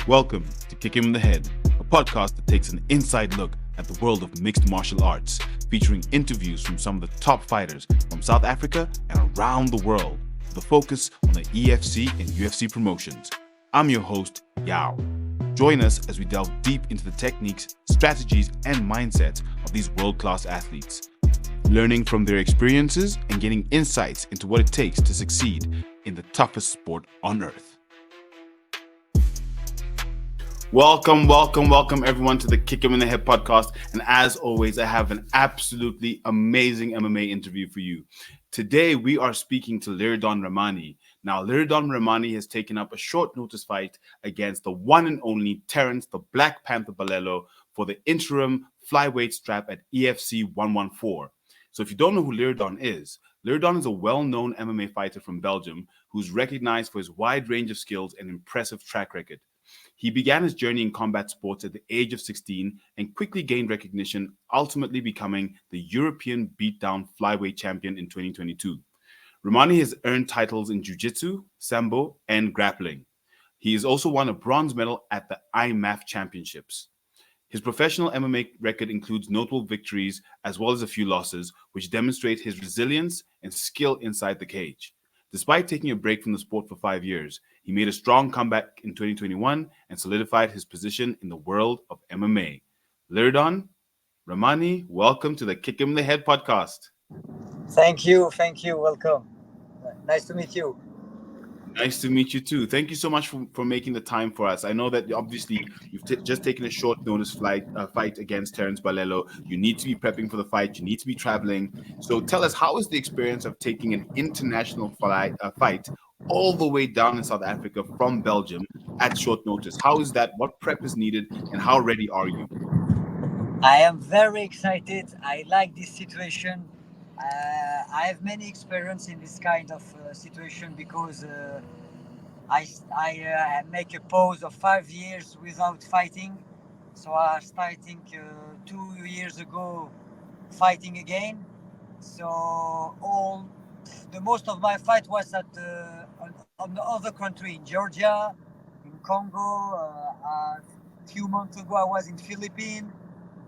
Welcome to Kick Him in the Head, a podcast that takes an inside look at the world of mixed martial arts, featuring interviews from some of the top fighters from South Africa and around the world, with a focus on the EFC and UFC promotions. I'm your host, Yao. Join us as we delve deep into the techniques, strategies, and mindsets of these world-class athletes, learning from their experiences and getting insights into what it takes to succeed in the toughest sport on earth. Welcome everyone to the Kick Him in the Head podcast. And as always, I have an absolutely amazing MMA interview for you. Today, we are speaking to Liridon Ramani. Now, Liridon Ramani has taken up a short notice fight against the one and only Terence, the Black Panther Balelo, for the interim flyweight strap at EFC 114. So if you don't know who Liridon is a well-known MMA fighter from Belgium who's recognized for his wide range of skills and impressive track record. He began his journey in combat sports at the age of 16 and quickly gained recognition, ultimately becoming the European Beatdown Flyweight Champion in 2022. Ramani has earned titles in Jujitsu, Sambo, and Grappling. He has also won a bronze medal at the IMMAF Championships. His professional MMA record includes notable victories as well as a few losses, which demonstrate his resilience and skill inside the cage. Despite taking a break from the sport for 5 years, he made a strong comeback in 2021 and solidified his position in the world of MMA. Liridon Ramani, welcome to the Kick Him in the Head podcast. Thank you. Welcome. Nice to meet you. Nice to meet you too. Thank you so much for making the time for us. I know that obviously you've just taken a short notice fight against Terence Balelo. You need to be prepping for the fight. You need to be traveling. So tell us, how is the experience of taking an international fight all the way down in South Africa from Belgium at short notice? How is that? What prep is needed and how ready are you? I am very excited. I like this situation. I have many experience in this kind of situation because I make a pause of 5 years without fighting. So I starting 2 years ago fighting again. So the most of my fight was at on the other country, in Georgia, in Congo. A few months ago I was in Philippines.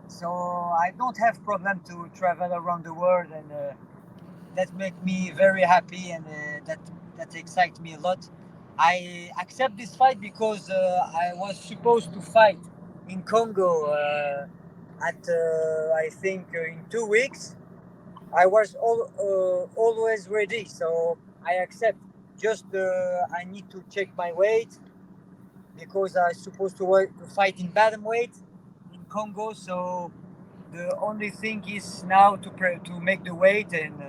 So I don't have problem to travel around the world, and that makes me very happy, and that excites me a lot. I accept this fight because I was supposed to fight in Congo at I think in 2 weeks. I was always ready, so I accept. Just I need to check my weight because I'm supposed to fight in bantamweight in Congo. So the only thing is now to make the weight, and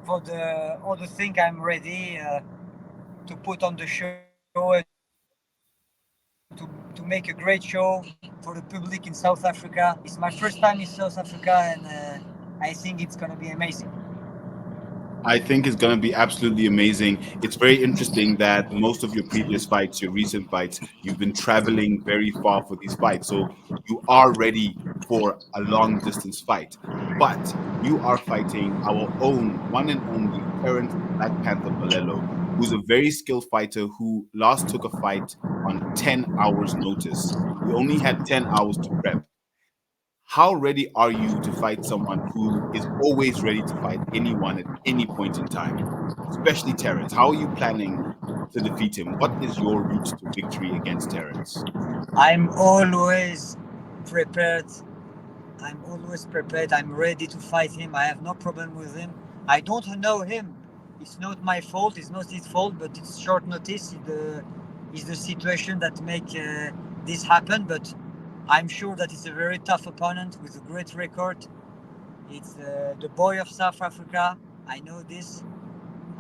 for the other thing I'm ready to put on the show and to make a great show for the public in South Africa. It's my first time in South Africa, and I think it's going to be amazing. I think it's going to be absolutely amazing. It's very interesting that most of your previous fights, your recent fights, you've been traveling very far for these fights. So you are ready for a long distance fight. But you are fighting our own one and only Terence Black Panther Balelo, who's a very skilled fighter who last took a fight on 10 hours notice. He only had 10 hours to prep. How ready are you to fight someone who is always ready to fight anyone at any point in time, especially Terence? How are you planning to defeat him? What is your route to victory against Terence? I'm always prepared. I'm ready to fight him. I have no problem with him. I don't know him. It's not my fault. It's not his fault, but it's short notice. It's the situation that make this happen. But I'm sure that it's a very tough opponent with a great record. It's the boy of South Africa. I know this.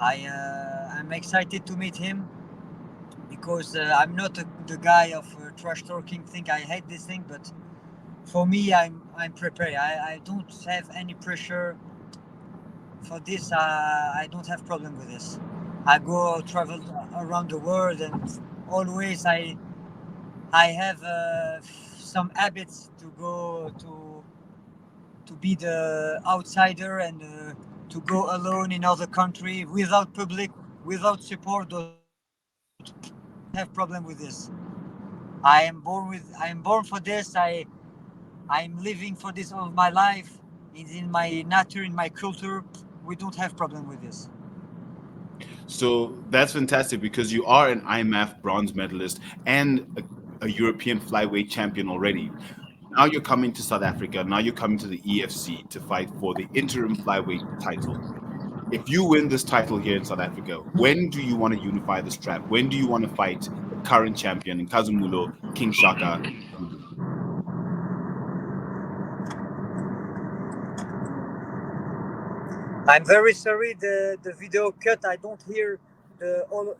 I'm excited to meet him because I'm not the guy of trash talking thing. I hate this thing, but for me, I'm prepared. I don't have any pressure for this. I don't have problem with this. I go travel around the world, and always I have some habits to go to be the outsider and to go alone in other country without public, without support. Don't have problem with this. I am born for this. I'm living for this all of my life. It's in my nature, in my culture. We don't have problem with this. So that's fantastic because you are an IMMAF bronze medalist and a European flyweight champion already. Now you're coming to South Africa. Now you're coming to the EFC to fight for the interim flyweight title. If you win this title here in South Africa, when do you want to unify the strap? When do you want to fight the current champion in Kazumulo, King Shaka Zulu? I'm very sorry. The video cut. I don't hear all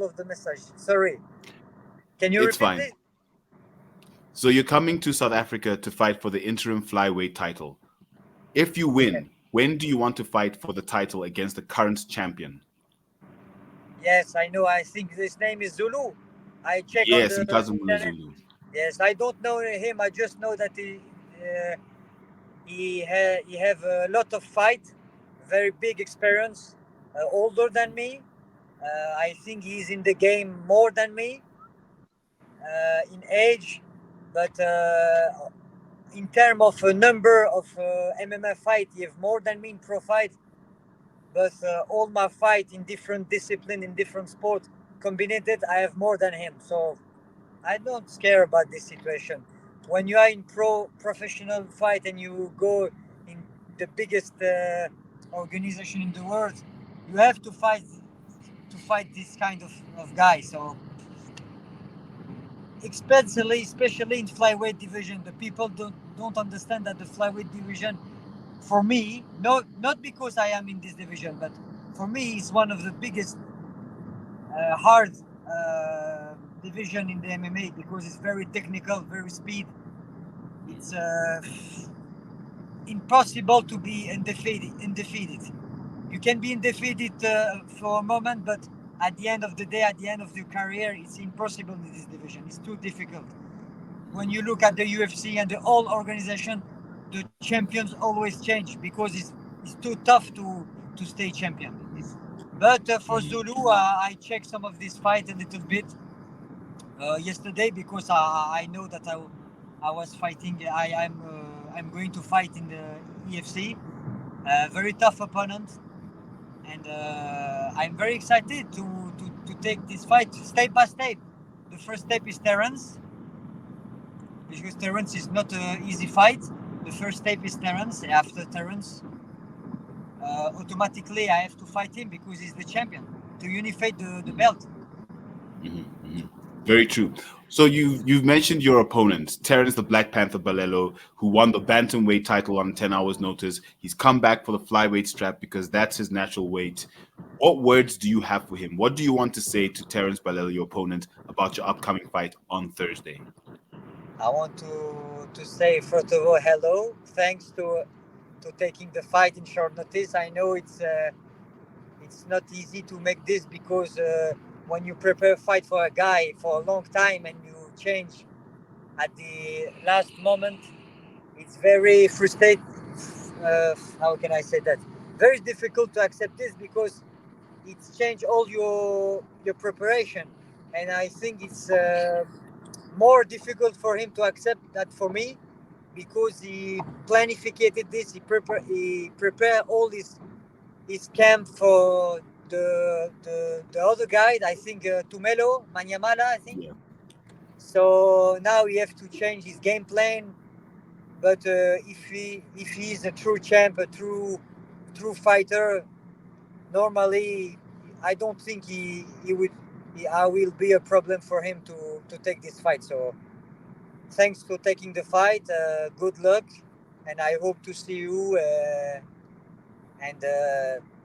of the message. Sorry. Can you It's repeat, fine. please? So you're coming to South Africa to fight for the interim flyweight title. If you Okay. win, when do you want to fight for the title against the current champion? Yes, I know. I think his name is Zulu. I check on Yes, the in Kazumulo internet. Zulu. Yes, I don't know him. I just know that he have a lot of fight, very big experience, older than me. I think he's in the game more than me in age, but in terms of a number of MMA fight, he have more than me in pro fight. But all my fight in different discipline, in different sport, combined, I have more than him. So I don't scare about this situation. When you are in professional fight and you go in the biggest organization in the world, you have to fight this kind of guy. So especially in flyweight division, the people don't understand that the flyweight division, for me, not because I am in this division, but for me, it's one of the biggest hard division in the MMA because it's very technical, very speed. It's impossible to be undefeated. You can be undefeated for a moment, but at the end of the day, at the end of your career, it's impossible in this division. It's too difficult. When you look at the UFC and the whole organization, the champions always change because it's too tough to stay champion. But for Mhm. Zulu, I checked some of this fight a little bit yesterday because I know that I was fighting. I'm going to fight in the EFC. Very tough opponent, and I'm very excited to take this fight step by step. The first step is Terence because Terence is not an easy fight. The first step is Terence. After Terence, automatically I have to fight him because he's the champion to unify the belt. Mhm, mhm. Very true. So you've mentioned your opponent, Terence the Black Panther Balelo, who won the bantamweight title on 10 hours notice. He's come back for the flyweight strap because that's his natural weight. What words do you have for him? What do you want to say to Terence Balelo, your opponent, about your upcoming fight on Thursday? I want to say first of all hello. Thanks to taking the fight in short notice. I know it's not easy to make this because when you prepare a fight for a guy for a long time and you change at the last moment, it's very frustrating. How can I say that? Very difficult to accept this because it's changed all your preparation, and I think it's more difficult for him to accept that for me because he planificated this. He prepared all his camp for the other guy. I think Tumelo Manyamala. I think Yeah. so. Now he have to change his game plan. But if he is a true champ, a true fighter, normally I don't think he would. I will be a problem for him to take this fight. So thanks for taking the fight. Good luck, and I hope to see you. And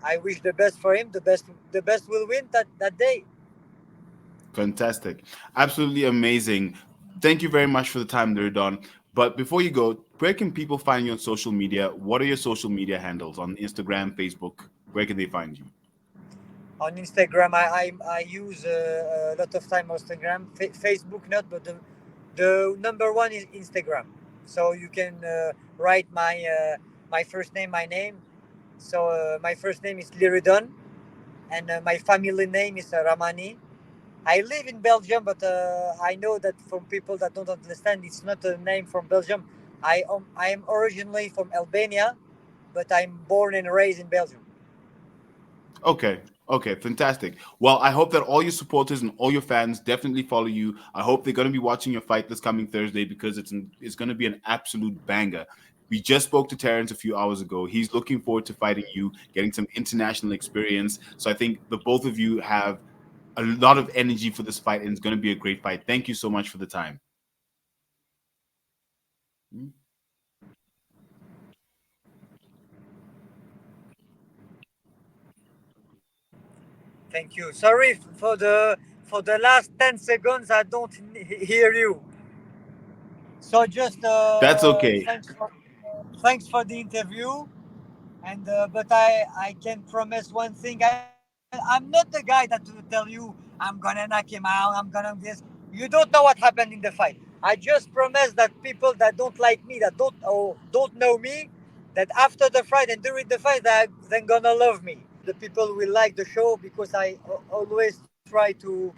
I wish the best for him. The best will win that day. Fantastic. Absolutely amazing. Thank you very much for the time, Liridon. But before you go, where can people find you on social media? What are your social media handles on Instagram, Facebook? Where can they find you? On Instagram, I use a lot of time on Instagram. Facebook not, but the number one is Instagram. So you can write my first name, my name. So my first name is Liridon, and my family name is Ramani. I live in Belgium, but I know that from people that don't understand, it's not a name from Belgium. I am originally from Albania, but I'm born and raised in Belgium. Okay. Okay, fantastic. Well, I hope that all your supporters and all your fans definitely follow you. I hope they're going to be watching your fight this coming Thursday because it's going to be an absolute banger. We just spoke to Terrence a few hours ago. He's looking forward to fighting you, getting some international experience. So I think the both of you have a lot of energy for this fight, and it's going to be a great fight. Thank you so much for the time. Thank you. Sorry for the last 10 seconds. I don't hear you. So just That's okay. thanks for the interview. And but I can promise one thing. I'm not the guy that will tell you I'm gonna knock him out. I'm gonna this. You don't know what happened in the fight. I just promise that people that don't like me, that don't know me, that after the fight and during the fight, they're gonna love me. The people will like the show because I always try to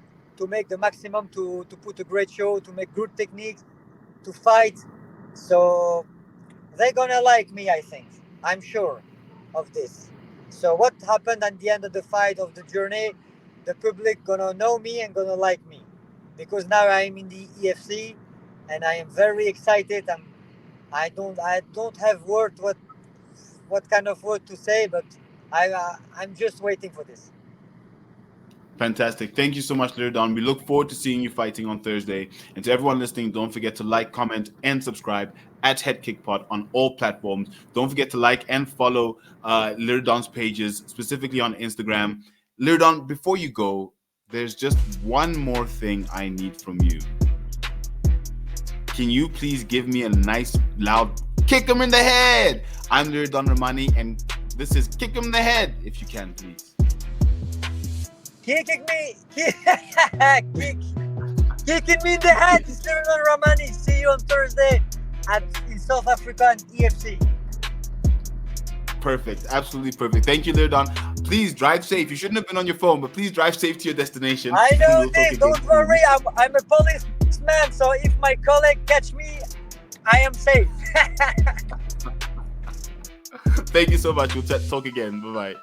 make the maximum to put a great show, to make good techniques, to fight. So they're gonna like me, I think. I'm sure of this. So what happened at the end of the fight of the journey? The public gonna know me and gonna like me because now I'm in the EFC and I am very excited. I don't have what kind of word to say, but I'm just waiting for this. Fantastic. Thank you so much, Liridon. We look forward to seeing you fighting on Thursday. And to everyone listening, don't forget to like, comment, and subscribe at Head Kickpot on all platforms. Don't forget to like and follow Liridon's pages, specifically on Instagram. Liridon, before you go, there's just one more thing I need from you. Can you please give me a nice, loud kick him in the head? I'm Liridon Ramani, and this is Kick Him in the Head, if you can, please. Kicking me, kicking me in the head. It's Liridon Ramani. See you on Thursday in South Africa and EFC. Perfect. Absolutely perfect. Thank you, Liridon. Please drive safe. You shouldn't have been on your phone, but please drive safe to your destination. I know We'll this. Don't worry. I'm a policeman, so if my colleague catch me, I am safe. Thank you so much. We'll talk again. Bye-bye.